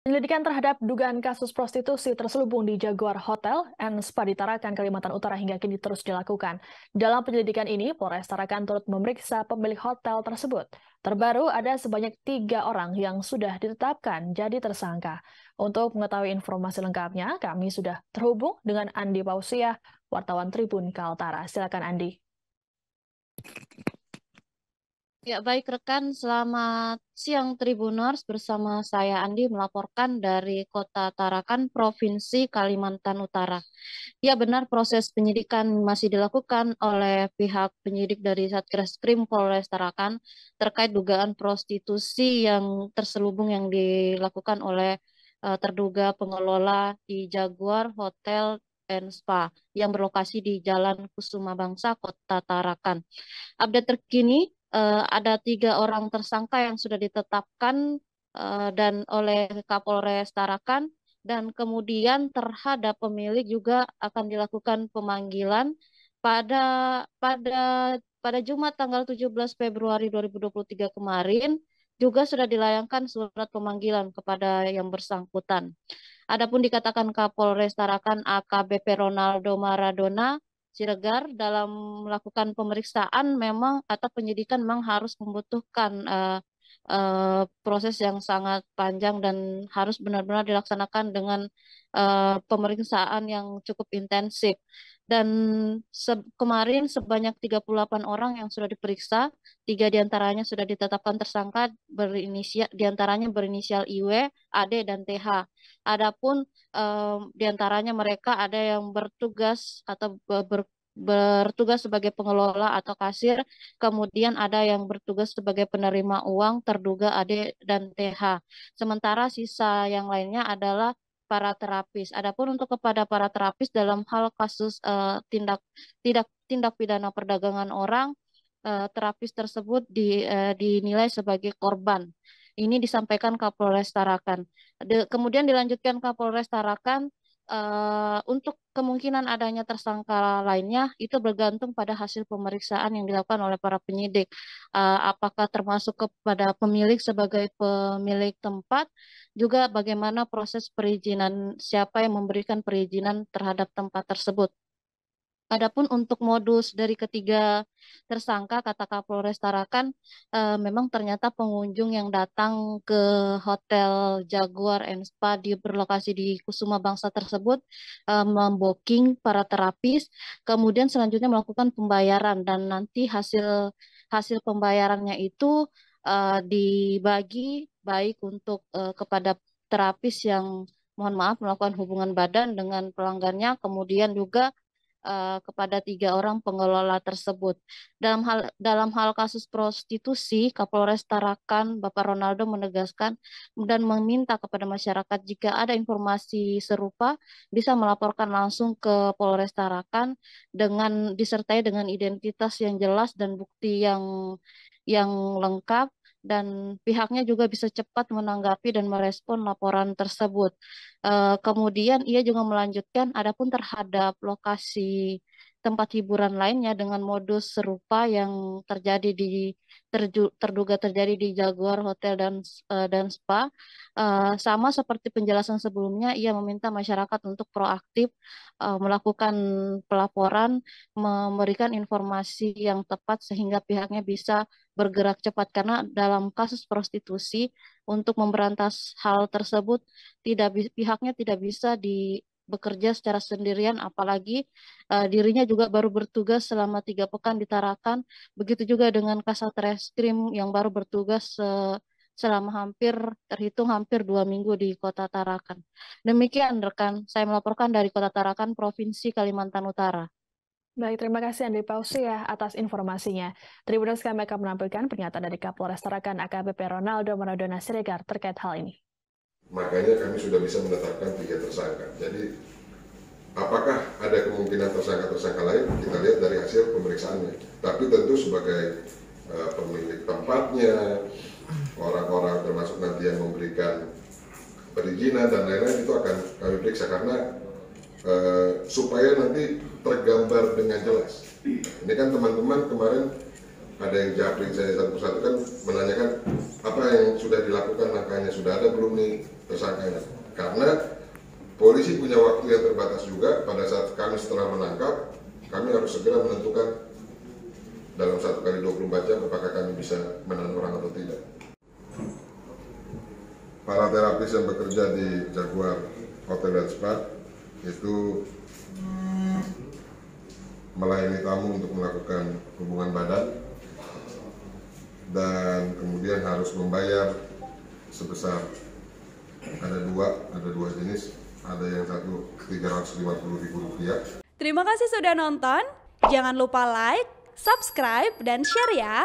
Penyelidikan terhadap dugaan kasus prostitusi terselubung di Jaguar Hotel and Spa di Tarakan, Kalimantan Utara hingga kini terus dilakukan. Dalam penyelidikan ini, Polres Tarakan turut memeriksa pemilik hotel tersebut. Terbaru ada sebanyak 3 orang yang sudah ditetapkan jadi tersangka. Untuk mengetahui informasi lengkapnya, kami sudah terhubung dengan Andi Pausiah, wartawan Tribun Kaltara. Silakan Andi. Ya, baik rekan, selamat siang Tribuners. Bersama saya Andi melaporkan dari Kota Tarakan, Provinsi Kalimantan Utara. Ya, benar proses penyidikan masih dilakukan oleh pihak penyidik dari Satreskrim Polres Tarakan terkait dugaan prostitusi yang terselubung yang dilakukan oleh terduga pengelola di Jaguar Hotel and Spa yang berlokasi di Jalan Kusuma Bangsa, Kota Tarakan. Update terkini, ada 3 orang tersangka yang sudah ditetapkan dan oleh Kapolres Tarakan, dan kemudian terhadap pemilik juga akan dilakukan pemanggilan pada pada pada Jumat tanggal 17 Februari 2023 kemarin. Juga sudah dilayangkan surat pemanggilan kepada yang bersangkutan. Adapun dikatakan Kapolres Tarakan AKBP Ronaldo Maradona Siregar dalam melakukan pemeriksaan memang atau penyidikan memang harus membutuhkan proses yang sangat panjang dan harus benar-benar dilaksanakan dengan pemeriksaan yang cukup intensif. Dan kemarin sebanyak 38 orang yang sudah diperiksa, 3 diantaranya sudah ditetapkan tersangka diantaranya berinisial IW, AD, dan TH. Adapun diantaranya mereka ada yang bertugas atau bertugas sebagai pengelola atau kasir, kemudian ada yang bertugas sebagai penerima uang, terduga AD dan TH. Sementara sisa yang lainnya adalah para terapis. Adapun untuk kepada para terapis dalam hal kasus tindak pidana perdagangan orang, terapis tersebut dinilai sebagai korban. Ini disampaikan Kapolres Tarakan. Kemudian dilanjutkan Kapolres Tarakan, untuk kemungkinan adanya tersangka lainnya itu bergantung pada hasil pemeriksaan yang dilakukan oleh para penyidik. Apakah termasuk kepada pemilik sebagai pemilik tempat, juga bagaimana proses perizinan, siapa yang memberikan perizinan terhadap tempat tersebut. Adapun untuk modus dari ketiga tersangka, kata Kapolres Tarakan, memang ternyata pengunjung yang datang ke Hotel Jaguar and Spa berlokasi di Kusuma Bangsa tersebut membooking para terapis, kemudian selanjutnya melakukan pembayaran dan nanti hasil hasil pembayarannya itu dibagi baik untuk kepada terapis yang mohon maaf melakukan hubungan badan dengan pelanggannya, kemudian juga kepada 3 orang pengelola tersebut. Dalam hal kasus prostitusi, Kapolres Tarakan Bapak Ronaldo menegaskan dan meminta kepada masyarakat jika ada informasi serupa bisa melaporkan langsung ke Polres Tarakan dengan disertai dengan identitas yang jelas dan bukti yang lengkap, dan pihaknya juga bisa cepat menanggapi dan merespon laporan tersebut. Kemudian ia juga melanjutkan, adapun terhadap lokasi tempat hiburan lainnya dengan modus serupa yang terduga terjadi di Jaguar Hotel dan Spa, sama seperti penjelasan sebelumnya, ia meminta masyarakat untuk proaktif melakukan pelaporan, memberikan informasi yang tepat sehingga pihaknya bisa bergerak cepat, karena dalam kasus prostitusi untuk memberantas hal tersebut pihaknya tidak bisa bekerja secara sendirian, apalagi dirinya juga baru bertugas selama 3 pekan di Tarakan. Begitu juga dengan Kasat Reskrim yang baru bertugas selama terhitung hampir 2 minggu di Kota Tarakan. Demikian rekan, saya melaporkan dari Kota Tarakan, Provinsi Kalimantan Utara. Baik, terima kasih Andi Pausiah atas informasinya. Tribuners, kami akan menampilkan pernyataan dari Kapolres Tarakan AKBP Ronaldo Maradona Siregar terkait hal ini. Makanya kami sudah bisa menetapkan 3 tersangka. Jadi apakah ada kemungkinan tersangka-tersangka lain? Kita lihat dari hasil pemeriksaannya. Tapi tentu sebagai pemilik tempatnya, orang-orang termasuk nanti yang memberikan perizinan dan lain-lain itu akan kami periksa, karena supaya nanti tergambar dengan jelas. Ini kan teman-teman kemarin ada yang japri saya satu persatu kan menanyakan apa yang sudah dilakukan, langkahnya sudah ada belum nih. tersangkanya. Karena polisi punya waktu yang terbatas juga. Pada saat kami setelah menangkap, kami harus segera menentukan dalam 1 kali 24 jam apakah kami bisa menahan orang atau tidak. Para terapis yang bekerja di Jaguar Hotel dan Spa itu melayani tamu untuk melakukan hubungan badan dan kemudian harus membayar sebesar ada dua jenis, ada yang satu Rp350.000. Terima kasih sudah nonton, jangan lupa like, subscribe, dan share ya.